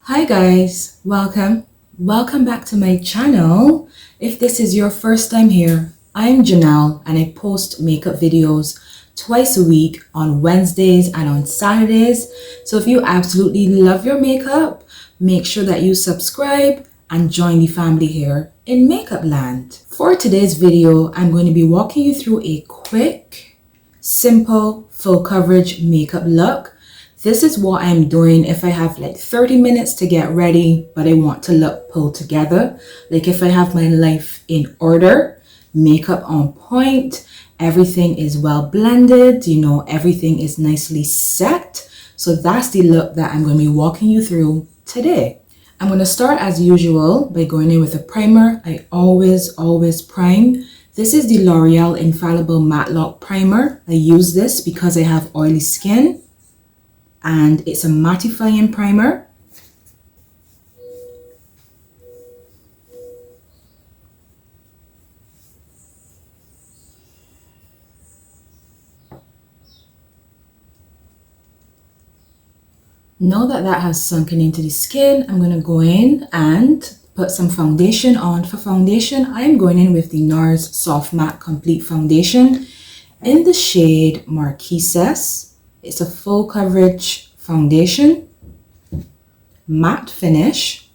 Hi guys, welcome back to my channel. If this is your first time here, I'm Janelle and I post makeup videos twice a week on Wednesdays and on Saturdays. So if you absolutely love your makeup, make sure that you subscribe and join the family here in Makeup Land. For today's video, I'm going to be walking you through a quick, simple, full coverage makeup look. This is what I'm doing if I have like 30 minutes to get ready, but I want to look pulled together. Like if I have my life in order, makeup on point, everything is well blended, everything is nicely set. So that's the look that I'm going to be walking you through today. I'm going to start as usual by going in with a primer. I always prime. This is the L'Oreal Infallible Matte Lock Primer. I use this because I have oily skin. And it's a mattifying primer. Now that has sunken into the skin, I'm going to go in and put some foundation on. For foundation, I'm going in with the Nars Soft Matte Complete Foundation in the shade Marquises. It's a full coverage foundation, matte finish.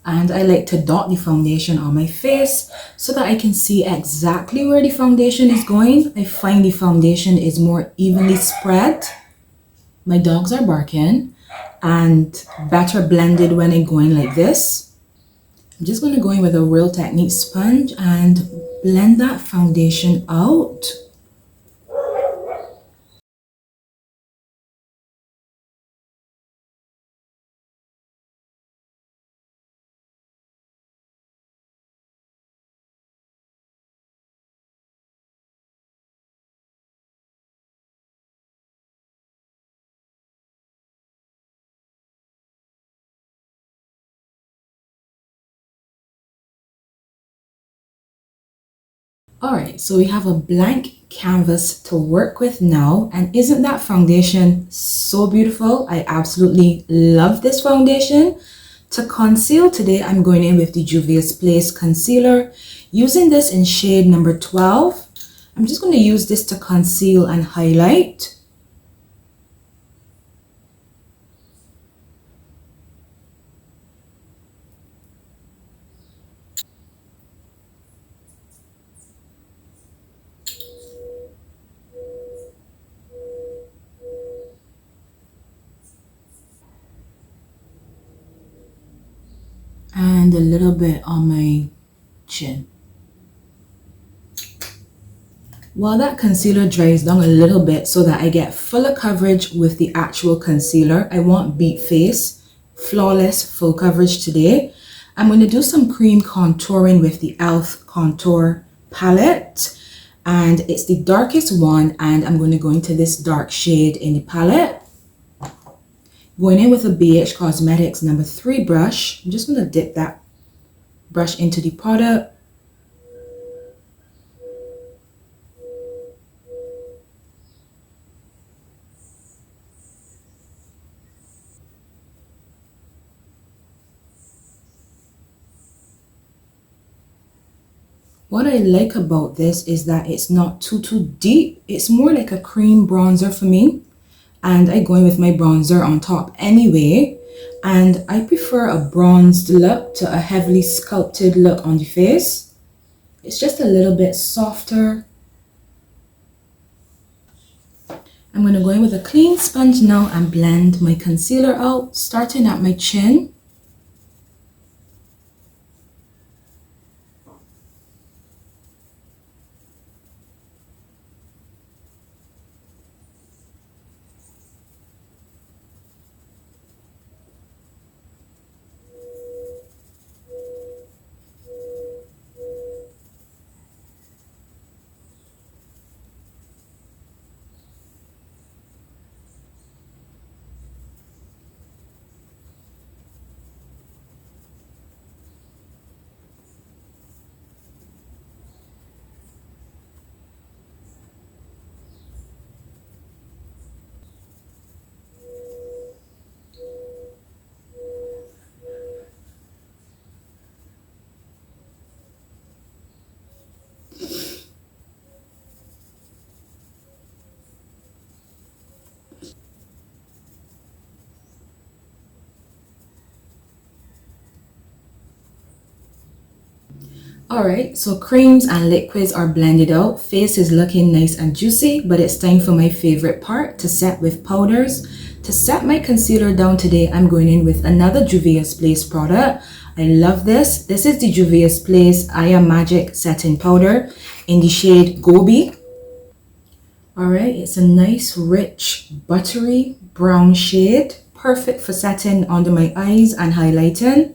And I like to dot the foundation on my face so that I can see exactly where the foundation is going. I find the foundation is more evenly spread. My dogs are barking, and better blended when I go in like this. I'm just going to go in with a Real Technique sponge and blend that foundation out. Alright, so we have a blank canvas to work with now, and isn't that foundation so beautiful? I absolutely love this foundation. To conceal today, I'm going in with the JUVIA'S concealer, using this in shade number 12. I'm just going to use this to conceal and highlight. And a little bit on my chin. While that concealer dries down a little bit so that I get fuller coverage with the actual concealer, I want beat face, flawless full coverage today. I'm going to do some cream contouring with the e.l.f. contour palette, and it's the darkest one, and I'm going to go into this dark shade in the palette. Going in with a BH Cosmetics number 3 brush. I'm just going to dip that brush into the product. What I like about this is that it's not too deep. It's more like a cream bronzer for me. And I go in with my bronzer on top anyway. And I prefer a bronzed look to a heavily sculpted look on the face. It's just a little bit softer. I'm going to go in with a clean sponge now and blend my concealer out, starting at my chin. Alright, so creams and liquids are blended out. Face is looking nice and juicy, but it's time for my favorite part, to set with powders. To set my concealer down today, I'm going in with another Juvia's Place product. I love this. This is the Juvia's Place I Am Magic Setting Powder in the shade Gobi. Alright, it's a nice, rich, buttery brown shade. Perfect for setting under my eyes and highlighting.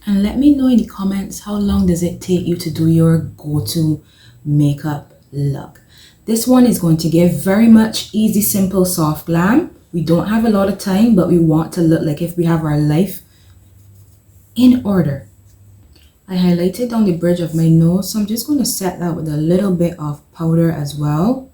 And let me know in the comments, how long does it take you to do your go-to makeup look? This one is going to give very much easy, simple, soft glam. We don't have a lot of time, but we want to look like if we have our life in order. I highlighted on the bridge of my nose, so I'm just going to set that with a little bit of powder as well.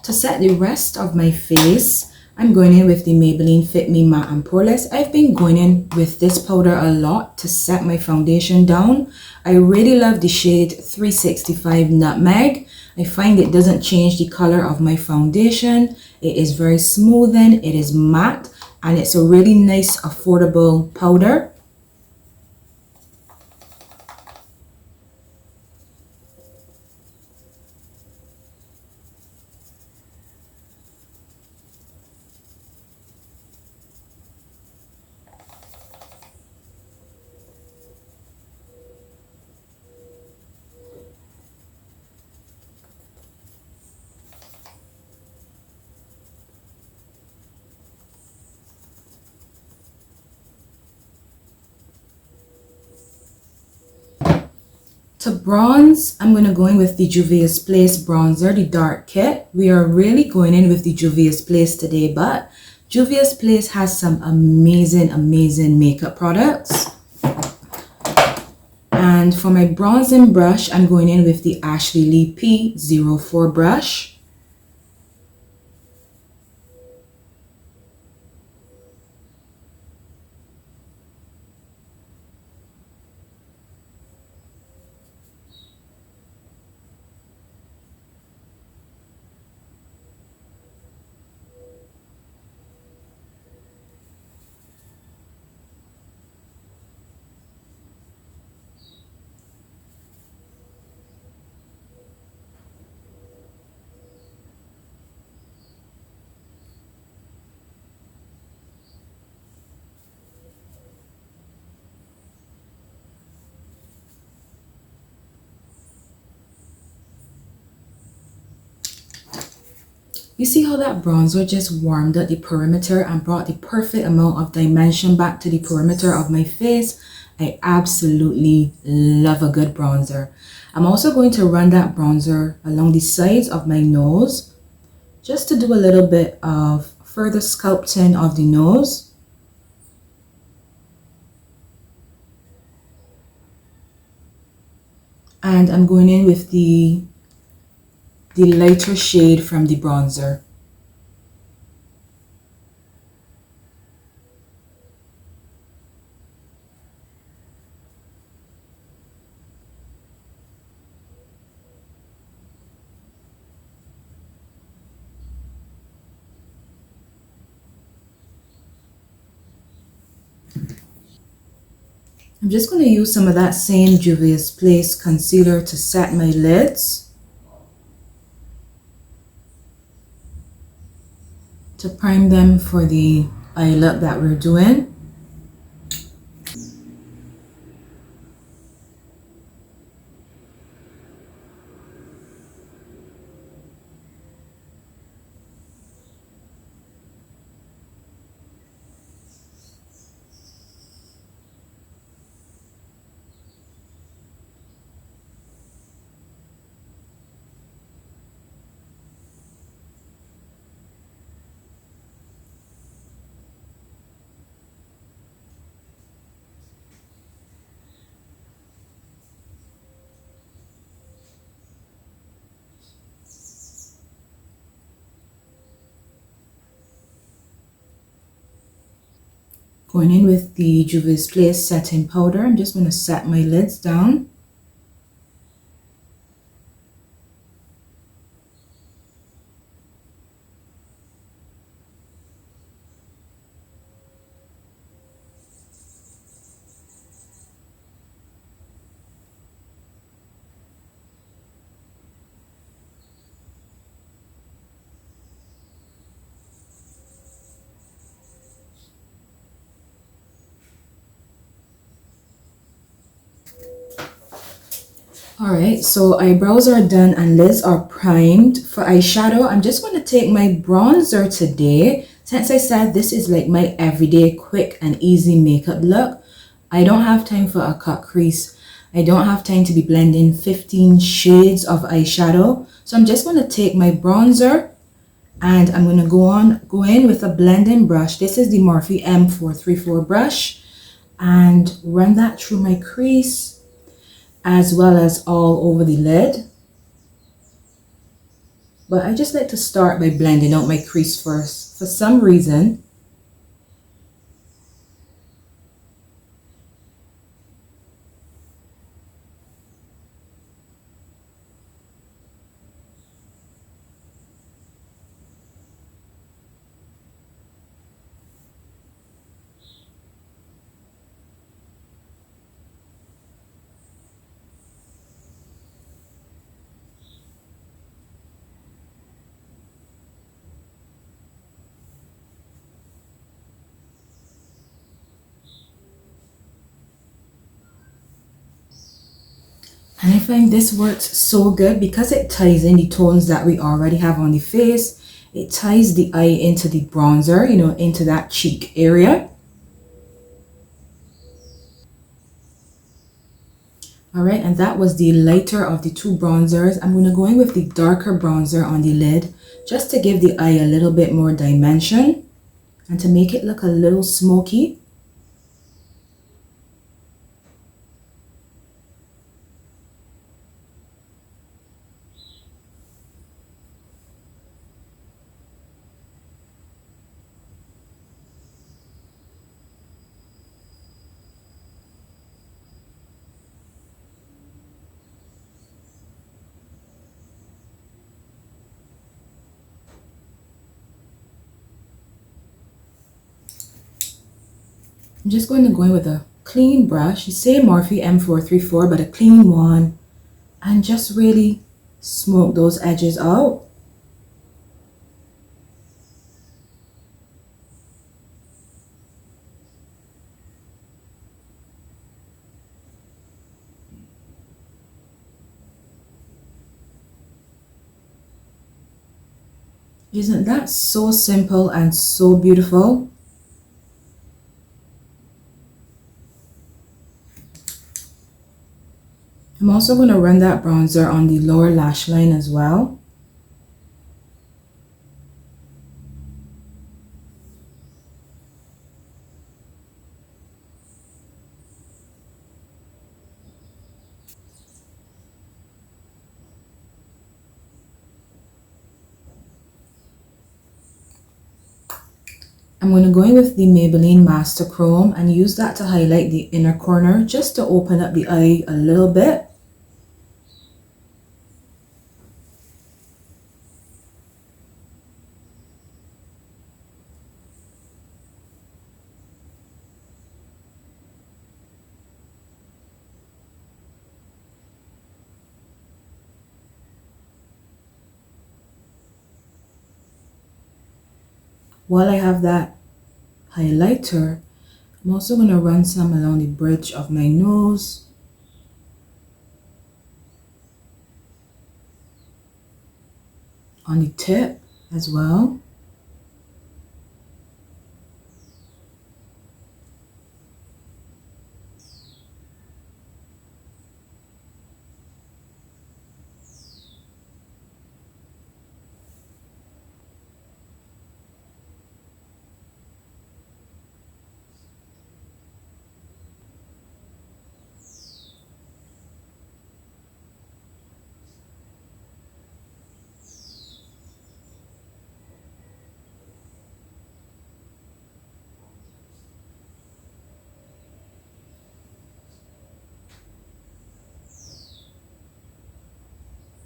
To set the rest of my face, I'm going in with the Maybelline Fit Me Matte and Poreless. I've been going in with this powder a lot to set my foundation down. I really love the shade 365 Nutmeg. I find it doesn't change the color of my foundation. It is very smoothing, it is matte, and it's a really nice, affordable powder. To bronze, I'm going to go in with the Juvia's Place bronzer, the dark kit. We are really going in with the Juvia's Place today, but Juvia's Place has some amazing makeup products. And for my bronzing brush, I'm going in with the Ashley Lee P04 brush. You see how that bronzer just warmed up the perimeter and brought the perfect amount of dimension back to the perimeter of my face? I absolutely love a good bronzer. I'm also going to run that bronzer along the sides of my nose just to do a little bit of further sculpting of the nose. And I'm going in with the lighter shade from the bronzer. I'm just going to use some of that same Juvia's Place concealer to set my lids, to prime them for the eye look that we're doing. Going in with the JUVIA'S setting powder, I'm just going to set my lids down. Alright, so eyebrows are done and lids are primed. For eyeshadow, I'm just going to take my bronzer today. Since I said this is like my everyday quick and easy makeup look, I don't have time for a cut crease. I don't have time to be blending 15 shades of eyeshadow. So I'm just going to take my bronzer and I'm going to go in with a blending brush. This is the Morphe M434 brush, and run that through my crease as well as all over the lid. But I just like to start by blending out my crease first. For some reason, and I find this works so good because it ties in the tones that we already have on the face. It ties the eye into the bronzer, you know, into that cheek area. Alright, and that was the lighter of the two bronzers. I'm going to go in with the darker bronzer on the lid just to give the eye a little bit more dimension and to make it look a little smoky. I'm just going to go in with a clean brush. You say Morphe M434, but a clean one, and just really smoke those edges out. Isn't that so simple and so beautiful? I'm also going to run that bronzer on the lower lash line as well. I'm going to go in with the Maybelline Master Chrome and use that to highlight the inner corner just to open up the eye a little bit. While I have that highlighter. I'm also going to run some along the bridge of my nose. On the tip as well.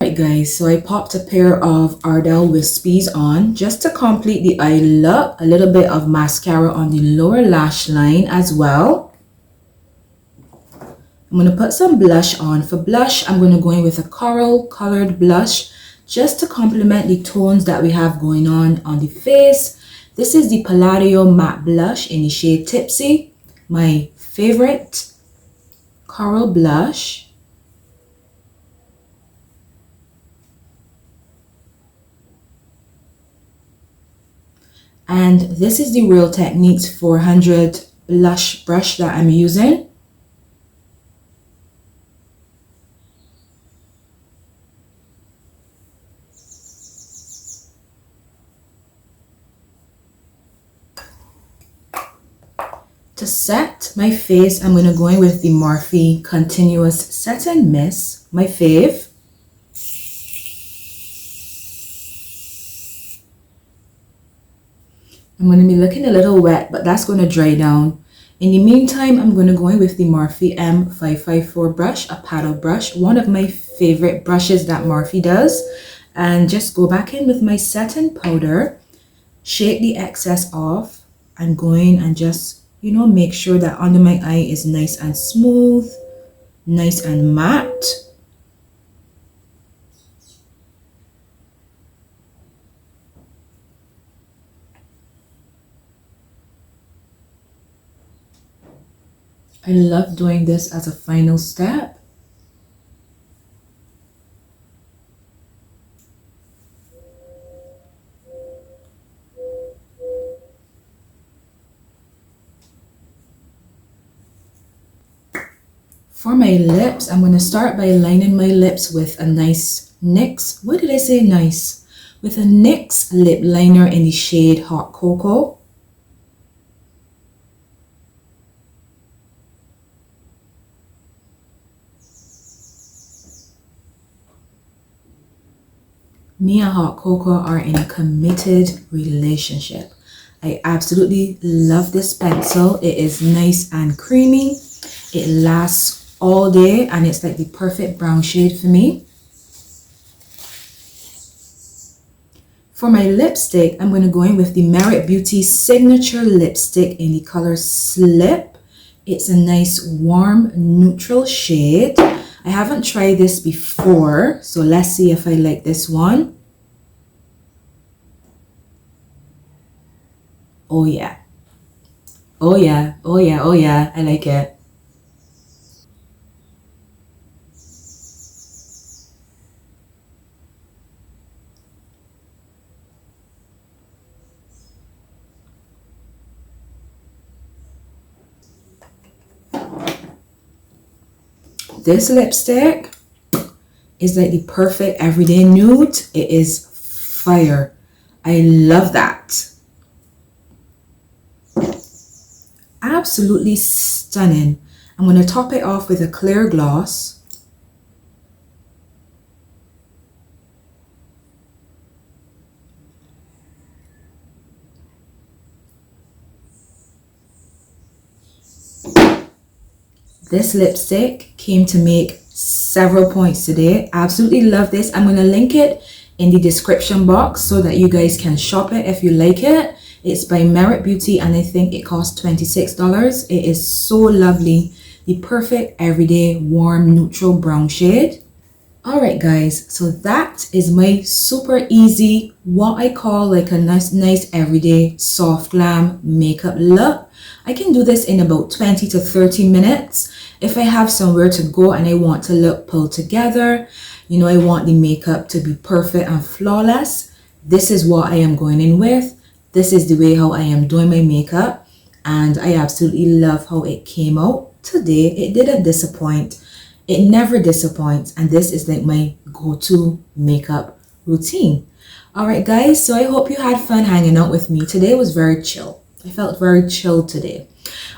Alright guys, so I popped a pair of Ardell Wispies on just to complete the eye look. A little bit of mascara on the lower lash line as well. I'm going to put some blush on. For blush, I'm going to go in with a coral colored blush just to complement the tones that we have going on the face. This is the Palladio matte blush in the shade Tipsy, my favorite coral blush. And this is the Real Techniques 400 blush brush that I'm using. To set my face, I'm going to go in with the Morphe Continuous Set and Mist, my fave. I'm going to be looking a little wet, but that's going to dry down. In the meantime, I'm going to go in with the Morphe M554 brush, a paddle brush, one of my favorite brushes that Morphe does. And just go back in with my setting powder, shake the excess off, and go in and just, you know, make sure that under my eye is nice and smooth, nice and matte. I love doing this as a final step. For my lips, I'm going to start by lining my lips with a nice NYX. What did I say? Nice. With a NYX lip liner in the shade Hot Cocoa. Me and Hot Cocoa are in a committed relationship. I absolutely love this pencil. It is nice and creamy. It lasts all day and it's like the perfect brown shade for me. For my lipstick, I'm going to go in with the Merit Beauty Signature Lipstick in the color Slip. It's a nice warm neutral shade. I haven't tried this before, so let's see if I like this one. Oh yeah. Oh yeah, oh yeah, oh yeah, I like it. This lipstick is like the perfect everyday nude. It is fire. I love that. Absolutely stunning. I'm going to top it off with a clear gloss. This lipstick came to make several points today. Absolutely love this. I'm going to link it in the description box so that you guys can shop it if you like it. It's by Merit Beauty and I think it costs $26. It is so lovely. The perfect everyday warm neutral brown shade. Alright guys, so that is my super easy, what I call like a nice everyday soft glam makeup look. I can do this in about 20 to 30 minutes. If I have somewhere to go and I want to look pulled together, you know, I want the makeup to be perfect and flawless, this is what I am going in with. This is the way how I am doing my makeup, and I absolutely love how it came out today. It didn't disappoint. It never disappoints, and this is like my go-to makeup routine. Alright guys, so I hope you had fun hanging out with me. Today was very chill. I felt very chill today.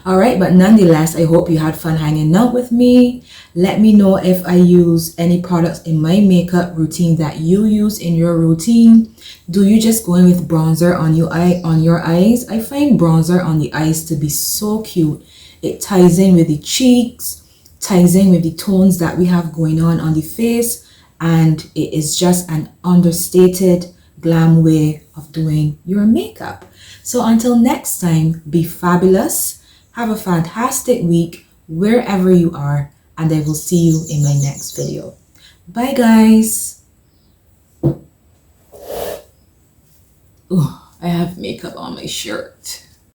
Alright, but nonetheless, I hope you had fun hanging out with me. Let me know if I use any products in my makeup routine that you use in your routine. Do you just go in with bronzer on your eyes? I find bronzer on the eyes to be so cute. It ties in with the cheeks, ties in with the tones that we have going on the face, and it is just an understated glam way of doing your makeup. So until next time, be fabulous, have a fantastic week wherever you are, and I will see you in my next video. Bye guys. Oh, I have makeup on my shirt.